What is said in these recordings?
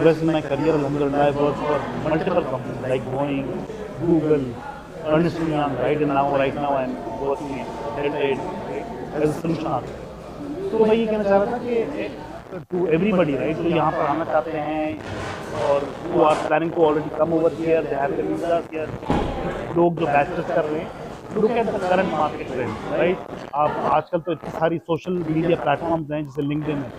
progressed in my career, alhamdulillah. I worked for multiple companies like Boeing, Google, Ernst & Young, right? And right now I'm working in Delta Aid, right, as a solution architect. तो मैं ये कहना चाह रहा था कि to everybody, right, जो यहाँ पर आना चाहते हैं और who are planning to already come over here, they have their visas here, लोग जो बैचलर्स कर रहे हैं, look at the current market trend, right? आप आजकल तो इतनी सारी सोशल मीडिया प्लेटफॉर्म्स हैं जैसे लिंक्डइन है,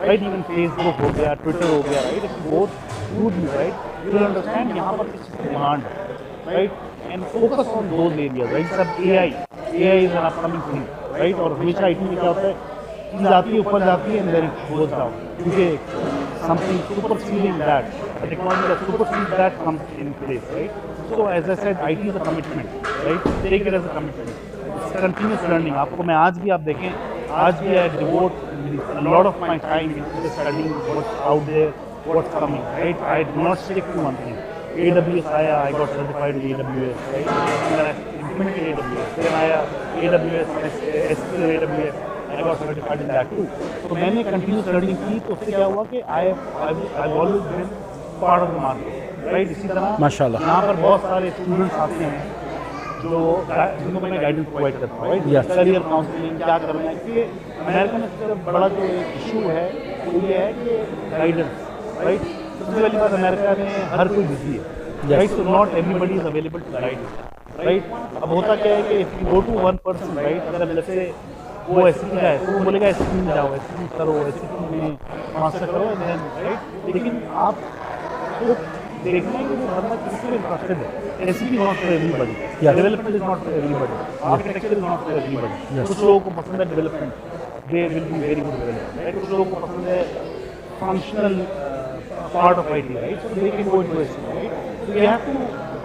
right? Even Facebook हो गया, Twitter हो गया, right? If you both use me, right, you will understand यहाँ पर किस चीज़ की डिमांड है, right? And focus on those areas, right? सब AI is an upcoming thing, right? और हमेशा IT में क्या होता है, चीज़ आती है ऊपर जाती है and then it goes down, क्योंकि something superseding that, the technology that supersedes that comes in place, right? So as I said, IT is a commitment, right? Take it as a commitment. It's continuous learning. आपको मैं आज भी आप देखें, आज भी I devote a lot of my time into studying what's out there, what's coming, right? I do not stick to one thing. AWS आया, I got certified with AWS, right? Then I implemented AWS. Then आया AWS, SQL AWS, I got certified in that too. तो मैंने continuous learning की, तो उससे क्या हुआ कि I've always been part of the market, right? इसी तरह माशाल्लाह यहाँ पर बहुत सारे स्टूडेंट्स आते हैं जो जिनको मैं गाइडेंस प्रोवाइड करता हूँ, राइट? करियर काउंसलिंग क्या करना है, क्योंकि अमेरिका में सबसे बड़ा जो इशू है वो ये है कि गाइडेंस, राइट? सबसे पहली बात, अमेरिका में हर कोई बिजी है, राइट? तो not everybody is available to guide, right? अब होता क्या है कि if you go to one person, right, अगर जैसे वो एससी का है तो वो बोलेगा एससी में जाओ, एससी करो, एससी में मास्टर करो, राइट? लेकिन आप तो देखना है कि वो बंदा किस में इंटरेस्टेड है। एससी भी not for everybody, development is not for everybody, architecture is not for everybody. कुछ लोगों को पसंद है development, they will be very good development, right? कुछ लोगों को पसंद है functional part of IT, right? So they can go into SC, right? So you have to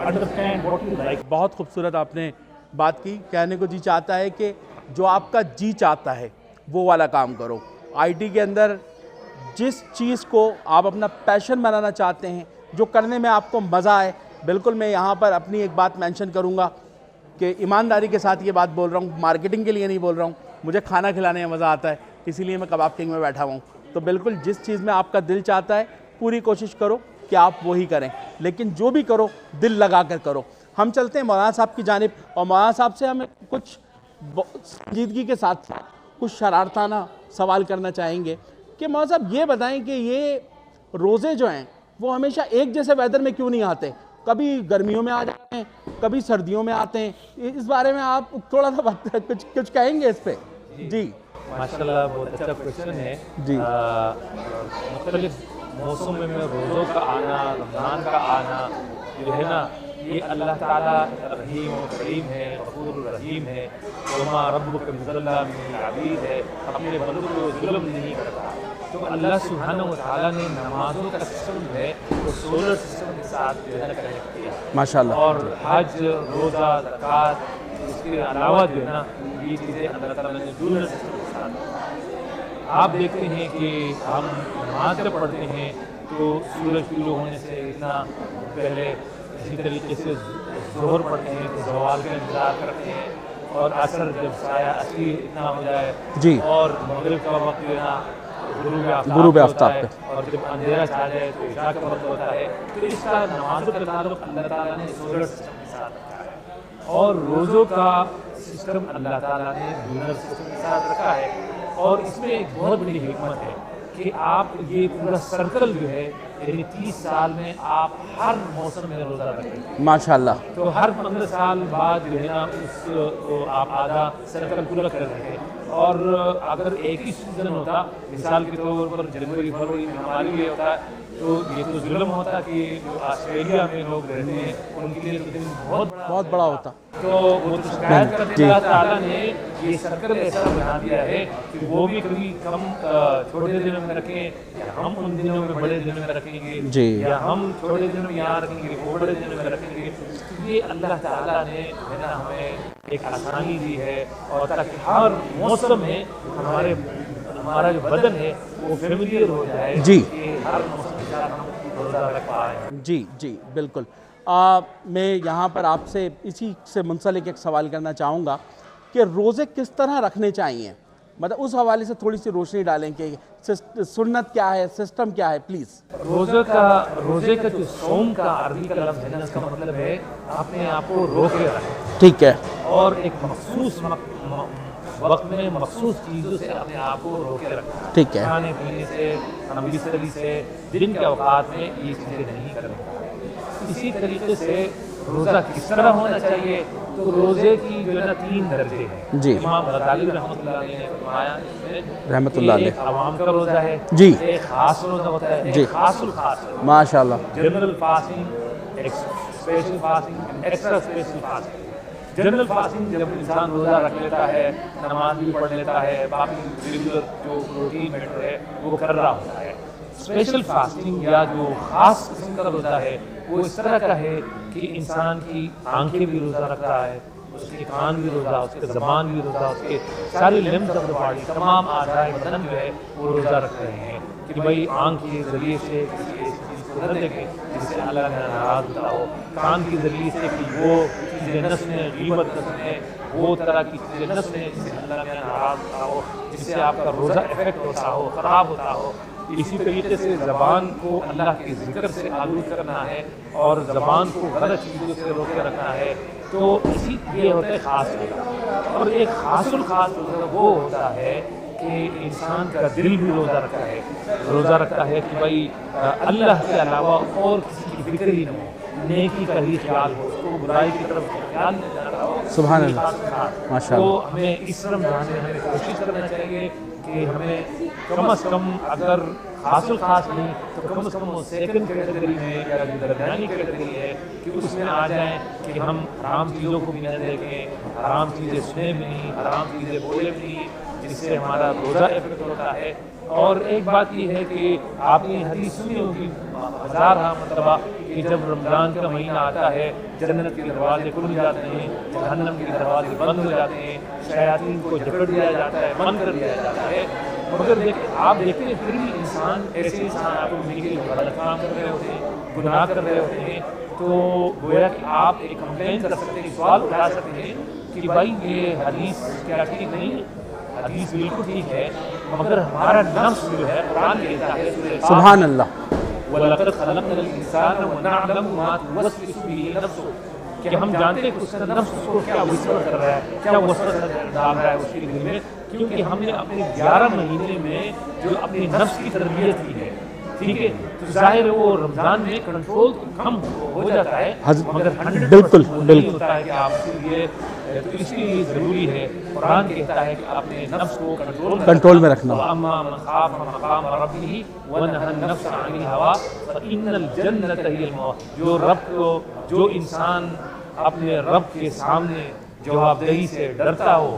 understand what you like. बहुत खूबसूरत आपने बात की। कहने को जी चाहता है कि जो आपका जी चाहता है वो वाला काम करो। आईटी के अंदर जिस चीज़ को आप अपना पैशन बनाना चाहते हैं, जो करने में आपको मज़ा आए, बिल्कुल मैं यहाँ पर अपनी एक बात मेंशन करूँगा कि ईमानदारी के साथ ये बात बोल रहा हूँ, मार्केटिंग के लिए नहीं बोल रहा हूँ। मुझे खाना खिलाने में मज़ा आता है, इसीलिए मैं कबाब किंग में बैठा हुआ हूँ। तो बिल्कुल जिस चीज़ में आपका दिल चाहता है पूरी कोशिश करो कि आप वही करें, लेकिन जो भी करो दिल लगा कर करो। हम चलते हैं मौलाना साहब की जानिब, और मौलाना साहब से हमें कुछ संजीदगी के साथ कुछ शरारताना सवाल करना चाहेंगे कि मौलाना साहब ये बताएं कि ये रोज़े जो हैं वो हमेशा एक जैसे वेदर में क्यों नहीं आते? कभी गर्मियों में आ जाते हैं, कभी सर्दियों में आते हैं। इस बारे में आप थोड़ा सा कुछ कहेंगे इस पे? जी माशाल्लाह, बहुत अच्छा क्वेश्चन है जी। मुख्तलिफ मौसम में रोज़ों का आना, रमज़ान का आना जो है ना, ये अल्लाह ताला रहीम और करीम है, गफूर रहीम है। वमा रब्बुका बिज़ल्लामिन लिल-अबीद है, अपने बंदों को जुल्म नहीं करता। तो अल्लाह सुब्हानहू व तआला ने नमाज़ों का सिस्टम है वो सोलर सिस्टम के साथ जो है कनेक्ट किया माशाल्लाह। और हज, रोज़ा, ज़कात, इसके अलावा जो है ना ये चीज़ें अल्लाह ताला ने लूनर सिस्टम के साथ। आप देखते हैं कि हम नमाज जब पढ़ते हैं तो सूरज शुरू होने से इतना पहले इसी तरीके से ज़ोहर पढ़ते हैं तो ज़वाल का इंतज़ार करते हैं, और असर जब साया असली इतना हो जाए जी, और मगरिब का वक्त जो है ना गुरूब आफ्ताब पे, और जब अंधेरा छा जाए तो इशा का वक्त होता है। तो इसका नमाज़ों का ताल्लुक़ अल्लाह ताला ने सोलर सिस्टम के साथ रखा है, और रोज़ों का सिस्टम अल्लाह ताला ने लूनर सिस्टम के साथ रखा है। और इसमें एक बहुत बड़ी हिकमत है कि आप ये पूरा सर्कल जो है, यानी 30 साल में आप हर मौसम में रोज़ा रखें माशाल्लाह। तो हर 15 साल बाद जो है ना उस आप आधा सर्कल पूरा कर रहे हैं। और अगर एक ही सीज़न होता, मिसाल के तौर पर जनवरी फरवरी में हमारे लिए होता है, तो ये तो जुल्म होता कि जो ऑस्ट्रेलिया में लोग रहते हैं उनके लिए तो दिन बहुत बड़ा होता। तो वो तो शिकायत करते अल्लाह ताला ने ये सर्कल ऐसा बना दिया है कि वो भी कभी कम छोटे दिनों में रखें, या हम उन दिनों में बड़े दिनों में रखेंगे जी, या हम छोटे दिनों में यहाँ रखेंगे वो बड़े दिनों में रखेंगे। ये अल्लाह ताला ने है ना हमें एक आसानी दी है, और ताकि हर मौसम में हमारा जो बदन है वो फेमिलियर हो जाए जी, हर मौसम के साथ हम रोज़ा रख पाए। जी जी बिल्कुल। मैं यहाँ पर आपसे इसी से मुंसलिक एक सवाल करना चाहूँगा कि रोज़े किस तरह रखने चाहिए? مطلب اس حوالے سے تھوڑی سی روشنی ڈالیں کہ سنت کیا ہے, سسٹم کیا ہے پلیز. روزے کا جو صوم کا عربی کا لفظ ہے نا, اس کا مطلب ہے اپنے آپ کو روکے رکھیں, ٹھیک ہے, اور ایک مخصوص وقت میں مخصوص چیزوں سے اپنے آپ کو روکے رکھنا, ٹھیک ہے, کھانے پینے سے, بستری سے, دن کے اوقات میں یہ چیزیں نہیں کرنا. اسی طریقے سے روزہ کس طرح ہونا چاہیے, تو روزے کی جو ہے نا 3 درجے ہیں. جی, امام غزالی رحمۃ اللہ علیہ نے فرمایا رحمۃ اللہ علیہ, ایک عوام کا روزہ ہے, جی, ایک خاص روزہ ہوتا ہے, جی, ایک خاص الخاص, ماشاء اللہ, general fasting, special fasting, extra special fasting. General fasting جب انسان روزہ رکھ لیتا ہے, نماز بھی پڑھ لیتا ہے, باقی ریگولر جو روٹین میٹر ہے وہ کر رہا ہوتا ہے. اسپیشل فاسٹنگ یا جو خاص قسم کا روزہ ہے وہ اس طرح کا ہے کہ انسان کی آنکھیں بھی روزہ رکھ رہا ہے, اس کے کان بھی روزہ, اس کے زبان بھی روزہ, اس کے ساری لمبس آف دا باڈی, تمام اعضائے بدن جو ہے وہ روزہ رکھ رہے ہیں کہ بھائی آنکھ کے ذریعے سے کسی ایسی چیز کو نہ دیکھیں جس سے اللہ کا ناراض ہوتا ہو, کان کے ذریعے سے کہ وہ چیزیں نہ سنیں, غیبت نہ سنیں, وہ طرح کی چیزیں نہ سنیں جس سے اللہ کا ناراض ہوتا ہو, جس سے آپ کا روزہ افیکٹ ہوتا ہو, خراب ہوتا ہو. اسی طریقے سے زبان کو اللہ کے ذکر سے آلود کرنا ہے اور زبان کو غلط چیزوں سے روکے رکھنا ہے. تو اسی یہ ہوتا ہے خاص روزہ. اور ایک خاص الخاص روزہ وہ ہوتا ہے کہ انسان کا دل بھی روزہ رکھتا ہے کہ بھائی اللہ کے علاوہ اور کسی کی فکر ہی نہ ہو, نیکی کا ہی خیال ہو, اس کو برائی کی طرف خیال نہیں جاتا ہو. سبحان اللہ, ماشاء اللہ. تو ہمیں اس رمضان میں ہمیں کوشش کرنا چاہیے کہ ہمیں کم از کم, اگر خاص الخاص نہیں تو کم از کم وہ سیکنڈ کیٹیگری میں یا جو درمیانی کیٹیگری ہے کہ اس میں آ جائیں کہ ہم حرام چیزوں کو بھی نہ دیکھیں, حرام چیزیں سنیں بھی نہیں, حرام چیزیں بولے بھی نہیں, جس سے ہمارا روزہ افیکٹ ہوتا ہے. اور ایک بات یہ ہے کہ آپ نے حدیث سنی ہوگی ہزارہ مرتبہ کہ جب رمضان کا مہینہ آتا ہے جنت کے دروازے کھل جاتے ہیں, جہنم کے دروازے بند ہو جاتے ہیں, شیاطین کو جکڑ دیا جاتا ہے, بند کر دیا جاتا ہے. مگر آپ دیکھتے ہیں پھر بھی ایسے انسان آپ کو ملے غلط کام کر رہے ہوتے ہیں, گناہ کر رہے ہوتے ہیں, تو گویا کہ آپ ایک کمپلین کر سکتے ہیں, سوال اٹھا سکتے ہیں کہ بھائی یہ حدیث کیا ٹھیک نہیں, حدیث بالکل ٹھیک ہے, مگر ہمارا نفس جو ہے قرآن کہتا ہے سبحان اللہ, وَلَقَدْ خَلَقْنَا الْإِنسَانَ وَنَعْلَمُ مَا تُوَسْوِسُ بِهِ نَفْسُهُ, کہ ہم جانتے ہیں کہ اس کا نفس اس کو کیا وسوسہ کر رہا ہے, کیا وسوسہ ڈال رہا ہے اس کے دل میں, کیونکہ ہم نے اپنے 11 مہینے میں جو اپنے نفس کی تربیت کی ہے, ٹھیک ہے, تو ظاہر ہے وہ رمضان میں کنٹرول کم ہو جاتا ہے, مگر 100% نہیں ہوتا ہے کہ آپ کے لیے, تو اس کے لیے ضروری ہے. قرآن کہتا ہے کہ اپنے نفس کو کنٹرول میں رکھنا. وَأَمَّا مَنْ خَافَ مَقَامَ رَبِّهِ وَنَهَى النَّفْسَ عَنِ الْهَوَىٰ فَإِنَّ الْجَنَّةَ هِيَ الْمَأْوَىٰ. جو انسان اپنے رب کے سامنے جوابدہی سے ڈرتا ہو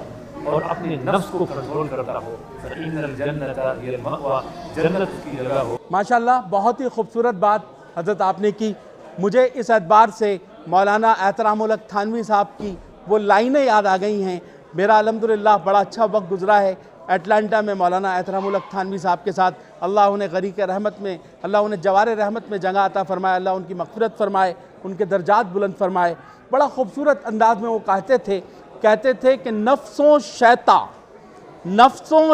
اور اپنے نفس کو کنٹرول کرتا ہو, فَإِنَّ الْجَنَّةَ هِيَ الْمَأْوَىٰ, جنت کی جگہ ہو. ماشاءاللہ, بہت ہی خوبصورت بات حضرت آپ نے کی. مجھے اس اعتبار سے مولانا احترام الحق تھانوی صاحب کی وہ لائنیں یاد آ گئی ہیں. میرا الحمدللہ بڑا اچھا وقت گزرا ہے اٹلانٹا میں مولانا احترام الحق تھانوی صاحب کے ساتھ. اللہ انہیں غریق رحمت میں, اللہ انہیں جوار رحمت میں جگہ عطا فرمائے, اللہ ان کی مغفرت فرمائے, ان کے درجات بلند فرمائے. بڑا خوبصورت انداز میں وہ کہتے تھے کہ نفسوں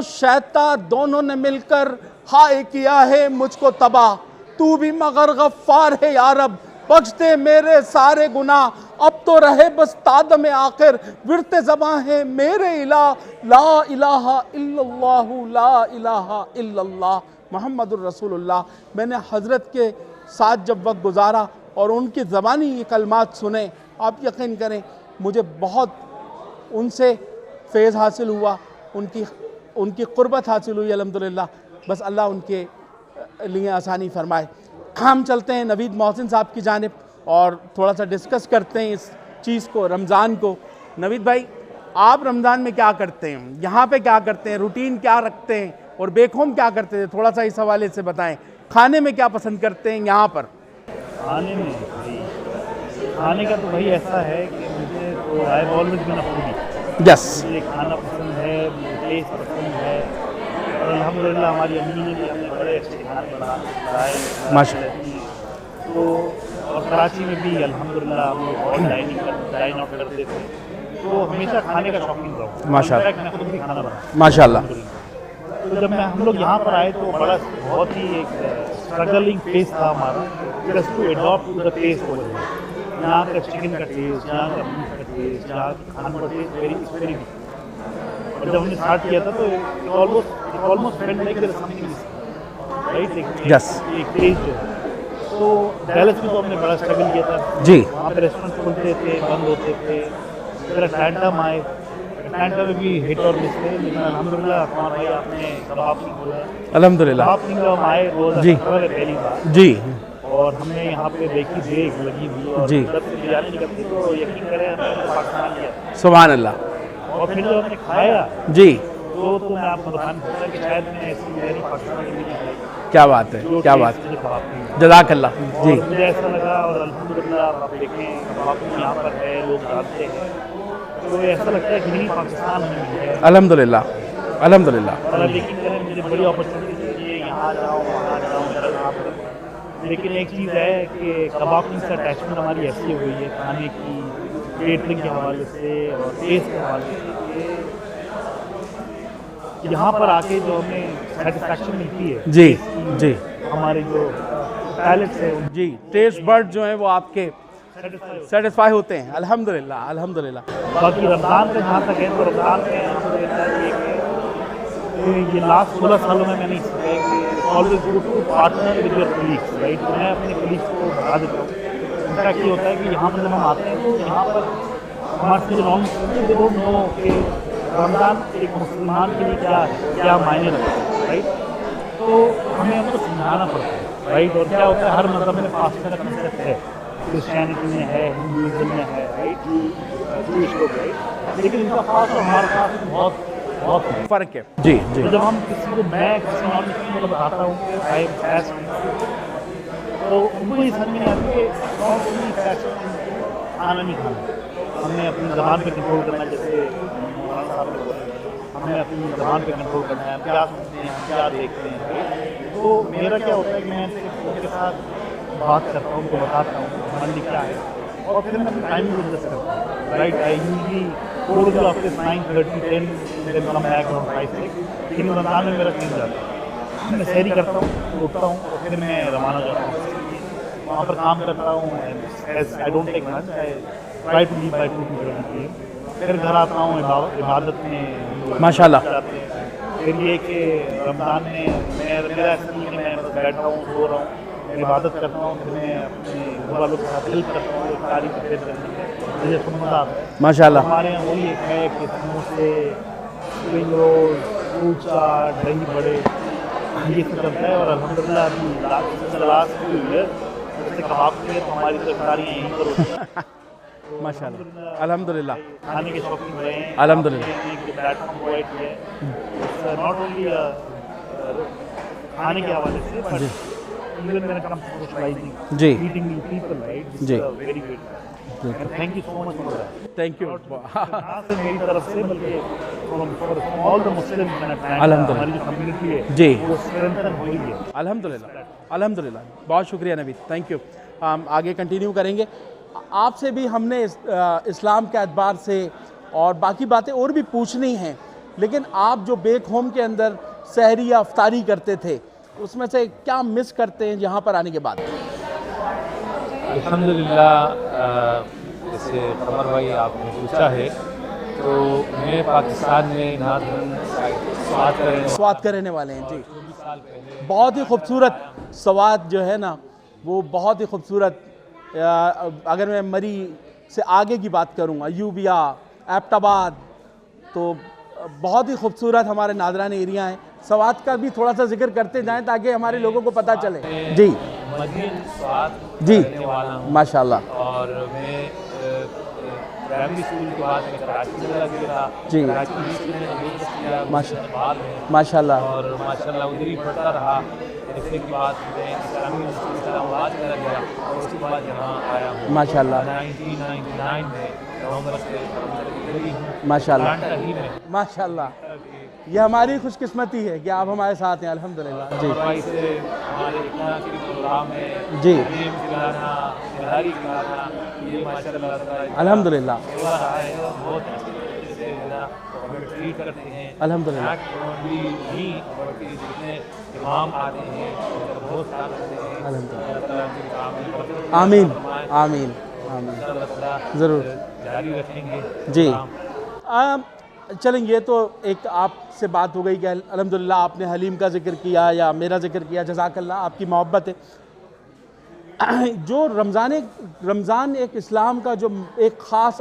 شیطا دونوں نے مل کر ہائے کیا ہے مجھ کو تباہ, تو بھی مگر غفار ہے یا رب, بخش دے میرے سارے گناہ, اب تو رہے بس تادم آخر, ورت زباں ہے میرے الہ, لا الہ الا اللہ, لا الہ الا اللہ محمد الرسول اللہ. میں نے حضرت کے ساتھ جب وقت گزارا اور ان کی زبانی یہ کلمات سنے, آپ یقین کریں مجھے بہت ان سے فیض حاصل ہوا, ان کی قربت حاصل ہوئی الحمدللہ. بس اللہ ان کے لیے آسانی فرمائے. ہم چلتے ہیں نوید محسن صاحب کی جانب اور تھوڑا سا ڈسکس کرتے ہیں اس چیز کو, رمضان کو. نوید بھائی, آپ رمضان میں کیا کرتے ہیں, یہاں پہ کیا کرتے ہیں, روٹین کیا رکھتے ہیں, اور بیک ہوم کیا کرتے تھے, تھوڑا سا اس حوالے سے بتائیں. کھانے میں کیا پسند کرتے ہیں یہاں پر؟ کھانے کا تو بھائی ایسا ہے کہ مجھے تو I have always been a foodie. Yes, مجھے کھانا پسند ہے, مجھے ٹیسٹ پسند ہے, اور الحمدللہ ہماری امی نے بھی ہمیں بڑے اچھے کھانے بنائے ماشاءاللہ. تو اور کراچی میں بھی الحمدللہ ہم لوگ بہت ڈائن آؤٹ کرتے تھے. तो हमेशा खाने का शौकीन रहा हूँ। माशाल्लाह। मैं खुद भी खाना बनाता माशाल्लाह। हूँ। तो जब हम लोग यहाँ पर आए तो बड़ा बहुत ही एक स्ट्रगलिंग फेस था हमारा, just to adopt to the taste over here. यहाँ का चिकन का टेस्ट, यहाँ का मीट का टेस्ट, यहाँ का खाने का टेस्ट वेरी और जब हमने स्टार्ट किया था तो almost felt like there is something right, Yes. एक टेस्ट जो है। तो डैलस में तो हमने बड़ा स्ट्रगल किया था जी। वहाँ पे रेस्टोरेंट खुलते थे, बंद होते थे। फिर अटलांटा में आए, अटलांटा में भी हिट और मिस थे, लेकिन अल्हम्दुलिल्लाह हमारा भाई आपने कबाब नहीं खोला। अल्हम्दुलिल्लाह। कबाब नहीं हम आए 2017 में पहली बार, जी और हमने यहाँ पे देखी देख लगी हुई और जी। जब से बिरयानी निकलती तो यकीन करें हमने पाकिस्तान लिया। सुभान अल्लाह। और फिर जब हमने खाया जी तो मैं आपको बताना चाहूँगा कि शायद मैंने ऐसी बिरयानी पाकिस्तान की नहीं खाई क्या बात है, जो क्या टेस्ट बात मुझे कबाब की है। जज़ाकल्लाह। जी और मुझे ऐसा लगा, और अल्हम्दुलिल्लाह आप देखें कबाब यहाँ पर है, लोग जानते हैं, तो ऐसा लगता है कि नहीं पाकिस्तान में मिल है। अल्हम्दुलिल्लाह अल्हम्दुलिल्लाह। और लेकिन करें मुझे बड़ी अपॉर्चुनिटी थी कि यहाँ जाऊँ वहाँ जाऊँ मेरा यहाँ पर, लेकिन एक चीज़ है कि कबाब की अटैचमेंट हमारी ऐसी हो गई है खाने की, केटरिंग के हवाले से और टेस्ट के हवाले से, कि यहाँ पर आके जो हमें सेटिस्फैक्शन मिलती है जी जी हमारे जो पैलेट्स है जी, टेस्ट बर्ड जो हैं वो आपके सेटिस्फाई। सेटिस्फाई होते हैं। अल्हम्दुलिल्लाह अल्हम्दुलिल्लाह। बाकी रमज़ान का जहाँ तक है तो रमज़ान में ये लास्ट 16 सालों में मैंने सीखा है कि always good to partner with your colleagues right. मैं अपने कलीग्स को बता देता हूँ। इनफैक्ट ये होता है कि यहाँ पर जब हम आते हैं तो यहाँ पर हमारे से non Muslim they don't know कि रमज़ान एक मुसलमान के लिए क्या मायने रखता है राइट। तो हमें उनको समझाना पड़ता है राइट। और क्या होता है हर मज़हब में फास्टिंग का कंसेप्ट है, क्रिश्चियनिटी में है, हिंदुज़म में है राइट, जूइश लोग राइट, लेकिन इनका फास्ट और हमारा फास्ट बहुत बहुत है। फ़र्क है। जी जी तो जब हम मैं किसी नॉन मुस्लिम को बताता हूँ कि आई फास्ट, तो उनको ये समझ में नहीं आती कि नॉट ओनली फास्ट खाना नहीं खाना, हमें अपनी ज़बान पे कंट्रोल करना है। जैसे मौलाना साहब ने बोला हमें अपनी ज़बान पे कंट्रोल करना है, हम क्या सुनते हैं, हम क्या देखते हैं। तो मेरा क्या होता है कि मैं उनके साथ बात करता हूँ, उनको बताता हूँ मंडी क्या है, और फिर मैं अपनी टाइम को एडजस्ट करता हूँ राइट। आई यूजली फोर जो आपके 9:30 10 देन कम बैक अराउंड 5-6, लेकिन रमज़ान में मेरा चेंज जाता है। मैं सैरी करता हूँ, उठता हूँ और फिर मैं रवाना जाता हूँ, वहाँ पर काम करता हूँ। I don't take lunch, I try to leave by 2 फिर घर आता हूँ, इबादत में माशाल्लाह। जाते हैं। फिर ये कि रमज़ान में मेरा ऐसा नहीं है मैं बस बैठा हूँ सो रहा हूँ, मैं इबादत करता हूँ, फिर मैं अपने घर वालों के साथ हेल्प करता हूँ सारी प्रिपेयर करने में, मुझे बहुत मज़ा आता है। माशाल्लाह। हमारे यहाँ वही एक है कि समोसे, स्प्रिंग रोल, फ्रूट चाट, दही बड़े, ये सब चलता है। और अल्हम्दुलिल्लाह अभी लास्ट हुई है जैसे कबाब के तो हमारी तो सारी यहीं पर होती है। माशाल्लाह अल्हम्दुलिल्लाह। खाने के शौकीन रहे हैं अल्हम्दुलिल्लाह। आपने एक प्लेटफॉर्म प्रोवाइड किया है नॉट ओनली खाने के हवाले से but even when it comes to socialising जी मीटिंग न्यू पीपल राइट, जी। Very good and thank you so much for that. Thank you. ना सिर्फ मेरी तरफ से बल्कि from all the Muslims in Atlanta अल्हम्दुलिल्लाह। हमारी जो कम्युनिटी है जी। वो स्ट्रेंथन हुई है। अल्हम्दुलिल्लाह अल्हम्दुलिल्लाह। बहुत शुक्रिया नबी, थैंक यू। हम आगे कंटिन्यू करेंगे। आपसे भी हमने इस्लाम के एतबार से और बाकी बातें और भी पूछनी हैं, लेकिन आप जो बेक होम के अंदर सहरी या अफ्तारी करते थे उसमें से क्या मिस करते हैं यहाँ पर आने के बाद? अल्हम्दुलिल्लाह। जैसे कमर भाई आपने पूछा है तो मैं पाकिस्तान में नादरन स्वाद का रहने वाले हैं जी। 24 साल पहले बहुत ही खूबसूरत स्वाद जो है ना वो बहुत ही खूबसूरत। अगर मैं मरी से आगे की बात करूँ, अयूबिया, एबटाबाद, तो बहुत ही खूबसूरत हमारे नादरान एरिया हैं। स्वाद का भी थोड़ा सा जिक्र करते जाएं ताकि हमारे लोगों को पता चले। जी मदीन स्वाद जी करने वाला हूँ। माशाल्लाह। और मैं प्राइमरी स्कूल के बाद मैं कराची में लगा था जी। कराची में मैंने अमेरिका किया बाद में माशाल्लाह और माशाल्लाह उधर ही पढ़ता रहा। इसके बाद मैं इस्लामी यूनिवर्सिटी इस्लामाबाद चला गया और उसके बाद यहाँ आया हूँ माशाल्लाह 1999 में नवंबर से इधर ही हूँ माशाल्लाह अटलांटा ही में। माशाल्लाह یہ ہماری خوش قسمتی ہے کہ آپ ہمارے ساتھ ہیں الحمدللہ. جی بھائی سے ہمارے اتنا کی پروگرام ہے جی گیم کھلانا کھلاڑی کھلانا یہ ماشاء اللہ تعالیٰ الحمدللہ سیوا رہا ہے بہت اچھے طریقے سے ہمیں ٹریٹ کرتے ہیں. الحمدللہ. جتنے امام آتے ہیں بہت خیال رکھتے ہیں. اللہ تعالیٰ ان کے کام میں برکت آمین فرمائے. آمین آمین. اللہ تعالیٰ ضرور. جاری رکھیں گے جی پروگرام. چلیں یہ تو ایک آپ سے بات ہو گئی کہ الحمدللہ آپ نے حلیم کا ذکر کیا یا میرا ذکر کیا. جزاک اللہ, آپ کی محبت ہے. جو رمضان ایک اسلام کا جو ایک خاص